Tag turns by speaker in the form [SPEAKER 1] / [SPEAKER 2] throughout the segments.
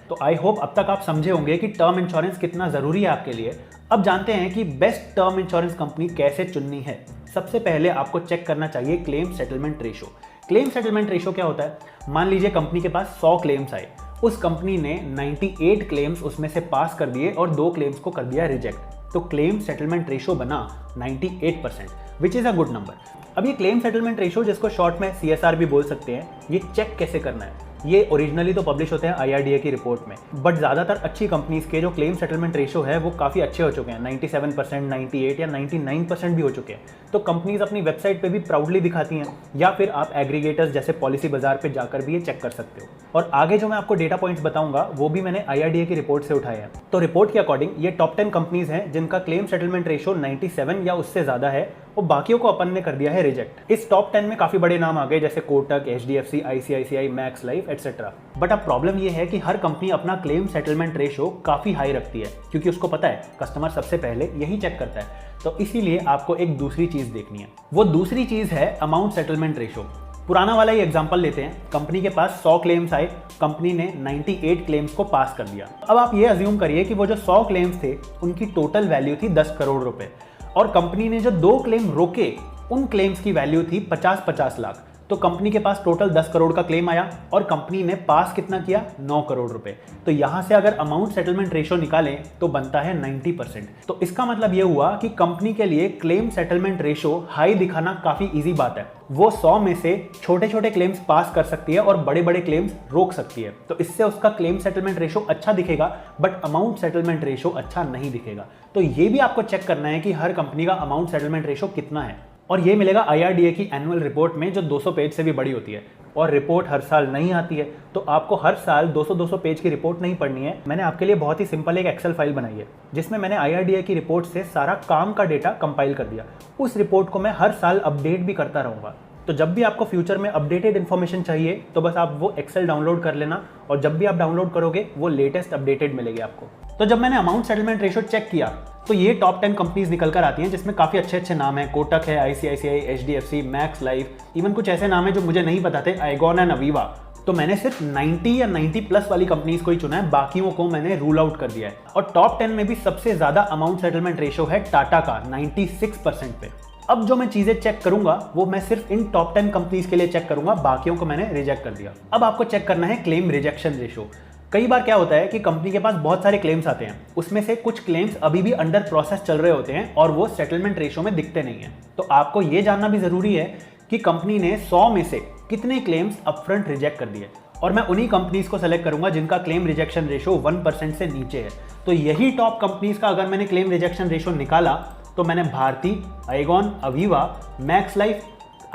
[SPEAKER 1] तो I hope अब तक आप समझे होंगे कि टर्म इंश्योरेंस कितना ज़रूरी है आपके लिए। अब जानते हैं कि बेस्ट टर्म इंश्योरेंस कंपनी कैसे चुननी है। सबसे पहले आपको चेक करना चाहिए claim settlement ratio. Claim settlement ratio क्या होता है? मान लीजिए कंपनी के पास 100 क्लेम्स आए, उस कंपनी ने 98 क्लेम्स उसमें से पास कर दिए और 2 क्लेम्स को कर दिया रिजेक्ट, तो क्लेम सेटलमेंट रेशो बना 98%, which is a good number. अब ये क्लेम सेटलमेंट रेशो, जिसको शॉर्ट में CSR भी बोल सकते हैं, ये चेक कैसे करना है? ये ओरिजिनली तो पब्लिश होते हैं IRDA की रिपोर्ट में, बट ज़्यादातर अच्छी कंपनीज के जो क्लेम सेटलमेंट रेशो है वो काफ़ी अच्छे हो चुके हैं, 97%, 98 या 99% भी हो चुके हैं। तो कंपनीज अपनी वेबसाइट पे भी प्राउडली दिखाती हैं, या फिर आप एग्रीगेटर्स जैसे पॉलिसी बाजार पे जाकर भी ये चेक कर सकते हो। और आगे जो मैं आपको डेटा पॉइंट्स बताऊंगा वो भी मैंने IRDA की रिपोर्ट से उठाए हैं। तो रिपोर्ट के अकॉर्डिंग ये टॉप 10 कंपनीज हैं जिनका क्लेम सेटलमेंट रेशो 97 या उससे ज़्यादा है, और बाकियों को अपन ने कर दिया है रिजेक्ट। इस टॉप 10 में काफ़ी बड़े नाम आ गए जैसे Kotak, HDFC, ICICI, max life etcetera. But अब प्रॉब्लम ये है कि हर कंपनी अपना क्लेम सेटलमेंट रेशो काफ़ी हाई रखती है, क्योंकि उसको पता है कस्टमर सबसे पहले यही चेक करता है। तो इसीलिए आपको एक दूसरी चीज़ देखनी है। वो दूसरी चीज़ है अमाउंट सेटलमेंट रेशो। पुराना वाला ही एग्जांपल लेते हैं। कंपनी के पास 100 क्लेम्स आए, कंपनी ने 98 क्लेम्स को पास कर दिया। अब आप ये अज्यूम करिए कि वो जो 100 क्लेम्स थे उनकी टोटल वैल्यू थी 10 करोड़ रुपए, और कंपनी ने जो 2 क्लेम रोके उन क्लेम्स की वैल्यू थी 50-50 लाख। तो कंपनी के पास टोटल 10 करोड़ का क्लेम आया और कंपनी ने पास कितना किया? 9 करोड़ रुपए। तो यहां से अगर अमाउंट सेटलमेंट रेशो निकालें तो बनता है 90%। तो इसका मतलब यह हुआ कि कंपनी के लिए क्लेम सेटलमेंट रेशो हाई दिखाना काफी इजी बात है। वो 100 में से छोटे छोटे क्लेम्स पास कर सकती है और बड़े बड़े क्लेम्स रोक सकती है। तो इससे उसका क्लेम सेटलमेंट रेशो अच्छा दिखेगा, बट अमाउंट सेटलमेंट रेशो अच्छा नहीं दिखेगा। तो ये भी आपको चेक करना है कि हर कंपनी का अमाउंट सेटलमेंट रेशो कितना है, और ये मिलेगा IRDA की एनुअल रिपोर्ट में, जो 200 पेज से भी बड़ी होती है। और रिपोर्ट हर साल नहीं आती है, तो आपको हर साल 200-200 पेज की रिपोर्ट नहीं पढ़नी है। मैंने आपके लिए बहुत ही सिंपल एक एक्सेल फाइल बनाई है जिसमें मैंने IRDA की रिपोर्ट से सारा काम का डेटा कंपाइल कर दिया। उस रिपोर्ट को मैं हर साल अपडेट भी करता रहूँगा। तो जब भी आपको फ्यूचर में अपडेटेड इन्फॉर्मेशन चाहिए तो बस आप वो एक्सेल डाउनलोड कर लेना, और जब भी आप डाउनलोड करोगे वो लेटेस्ट अपडेटेड मिलेगी आपको। तो जब मैंने अमाउंट सेटलमेंट रेशो चेक किया तो ये टॉप 10 कंपनीज निकल कर आती हैं जिसमें काफ़ी अच्छे अच्छे नाम हैं। कोटक है, ICICI, HDFC, max life, even कुछ ऐसे नाम हैं जो मुझे नहीं पता थे, आइगॉन एंड अवीवा। तो मैंने सिर्फ 90 या 90+ वाली कंपनीज को ही चुना है, बाकियों को मैंने रूल आउट कर दिया है। और टॉप 10 में भी सबसे ज़्यादा अमाउंट सेटलमेंट रेशो है टाटा का 96% पे। अब जो मैं चीज़ें चेक करूंगा वो मैं सिर्फ इन टॉप 10 कंपनीज के लिए चेक करूंगा, बाकियों को मैंने रिजेक्ट कर दिया। अब आपको चेक करना है क्लेम रिजेक्शन रेशो। कई बार क्या होता है कि कंपनी के पास बहुत सारे क्लेम्स आते हैं, उसमें से कुछ क्लेम्स अभी भी अंडर प्रोसेस चल रहे होते हैं और वो सेटलमेंट रेशो में दिखते नहीं हैं। तो आपको ये जानना भी जरूरी है कि कंपनी ने 100 में से कितने क्लेम्स अपफ्रंट रिजेक्ट कर दिए, और मैं उन्हीं कंपनीज को सेलेक्ट करूंगा जिनका क्लेम रिजेक्शन रेशो 1% से नीचे है। तो यही टॉप कंपनीज का अगर मैंने क्लेम रिजेक्शन रेशो निकाला तो मैंने Bharti, Aegon, Aviva, Max Life,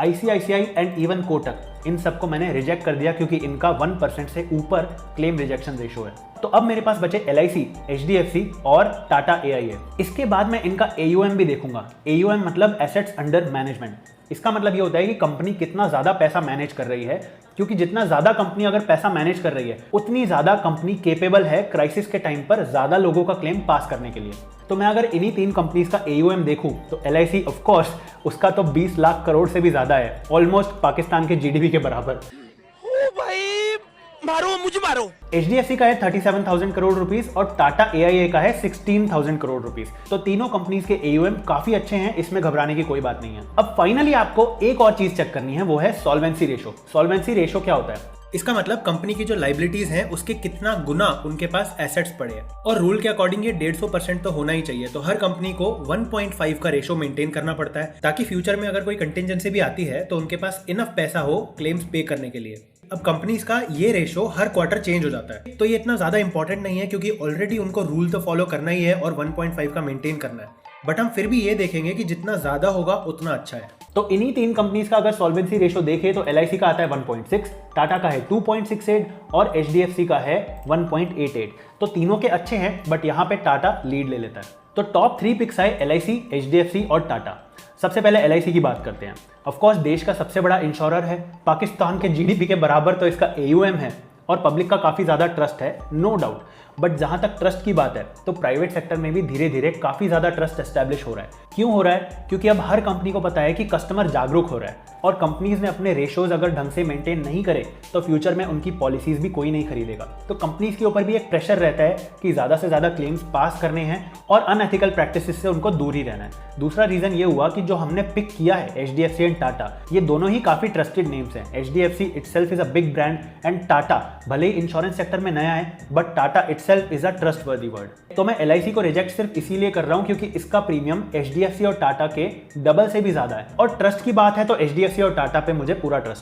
[SPEAKER 1] ICICI and even Kotak, इन सबको मैंने रिजेक्ट कर दिया क्योंकि इनका 1% से ऊपर क्लेम रिजेक्शन रेशो है। तो अब मेरे पास बचे LIC, HDFC और टाटा AIA। इसके बाद मैं इनका AUM भी देखूंगा। AUM मतलब एसेट्स अंडर मैनेजमेंट। इसका मतलब ये होता है कि कंपनी कितना ज़्यादा पैसा मैनेज कर रही है, क्योंकि जितना ज़्यादा कंपनी अगर पैसा मैनेज कर रही है उतनी ज़्यादा कंपनी केपेबल है क्राइसिस के टाइम पर ज़्यादा लोगों का क्लेम पास करने के लिए। तो मैं अगर इन्हीं 3 कंपनीज का AUM देखूं तो LIC ऑफ कोर्स उसका तो 20 लाख करोड़ से भी ज़्यादा है, ऑलमोस्ट पाकिस्तान के GDP के बराबर।
[SPEAKER 2] मारो मुझे मारो।
[SPEAKER 1] HDFC का है 37,000 करोड़ रुपीस और टाटा AIA का है 16,000 करोड़ रुपीस। तो तीनों कंपनीज के AUM काफी अच्छे हैं, इसमें घबराने की कोई बात नहीं है। अब फाइनली आपको एक और चीज चेक करनी है, वो है सॉल्वेंसी रेशो। सॉल्वेंसी रेशो क्या होता है? इसका मतलब कंपनी की जो लाइबिलिटीज हैं उसके कितना गुना उनके पास एसेट्स पड़े हैं, और रूल के अकॉर्डिंग ये 150% तो होना ही चाहिए। तो हर कंपनी को 1.5 का रेशो मेंटेन करना पड़ता है, ताकि फ्यूचर में अगर कोई कंटिजेंसी भी आती है तो उनके पास इनफ पैसा हो क्लेम्स पे करने के लिए। अब कंपनीज का ये रेशो हर क्वार्टर चेंज हो जाता है, तो ये इतना ज्यादा इंपॉर्टेंट नहीं है क्योंकि ऑलरेडी उनको रूल तो फॉलो करना ही है और 1.5 का मेंटेन करना है। बट हम फिर भी ये देखेंगे कि जितना ज्यादा होगा उतना अच्छा है। तो इन्हीं 3 कंपनीज का अगर सॉल्वेंसी रेशो देखें तो LIC का आता है 1.6, टाटा का है 2.68 और HDFC का है 1.88। तो तीनों के अच्छे हैं, बट यहाँ पे टाटा लीड ले लेता है। तो टॉप 3 पिक्स आए LIC, HDFC और टाटा। सबसे पहले LIC की बात करते हैं। ऑफ कोर्स देश का सबसे बड़ा इंश्योरर है, पाकिस्तान के GDP के बराबर तो इसका AUM है और पब्लिक का काफी ज्यादा ट्रस्ट है, नो डाउट। बट जहां तक ट्रस्ट की बात है तो प्राइवेट सेक्टर में भी धीरे धीरे काफी ज्यादा ट्रस्ट एस्टैब्लिश हो रहा है। क्यों हो रहा है? क्योंकि अब हर कंपनी को पता है कि कस्टमर जागरूक हो रहा है और कंपनीज ने अपने रेशोज अगर ढंग से मेंटेन नहीं करे तो फ्यूचर में उनकी पॉलिसीज भी कोई नहीं खरीदेगा। तो कंपनीज के ऊपर भी एक प्रेशर रहता है कि ज्यादा से ज्यादा क्लेम्स पास करने हैं और अनएथिकल प्रैक्टिसेस से उनको दूर ही रहना है। दूसरा रीजन ये हुआ कि जो हमने पिक किया है HDFC एंड टाटा, ये दोनों ही काफी ट्रस्टेड नेम्स हैं। HDFC itself is a big brand and Tata भले ही इंश्योरेंस सेक्टर में नया है but Tata itself is a trustworthy word. तो मैं LIC को रिजेक्ट सिर्फ इसीलिए कर रहा हूं क्योंकि इसका प्रीमियम HDFC और टाटा के डबल से भी ज्यादा है। और ट्रस्ट की बात है तो HDFC और टाटा पे मुझे पूरा ट्रस्ट है।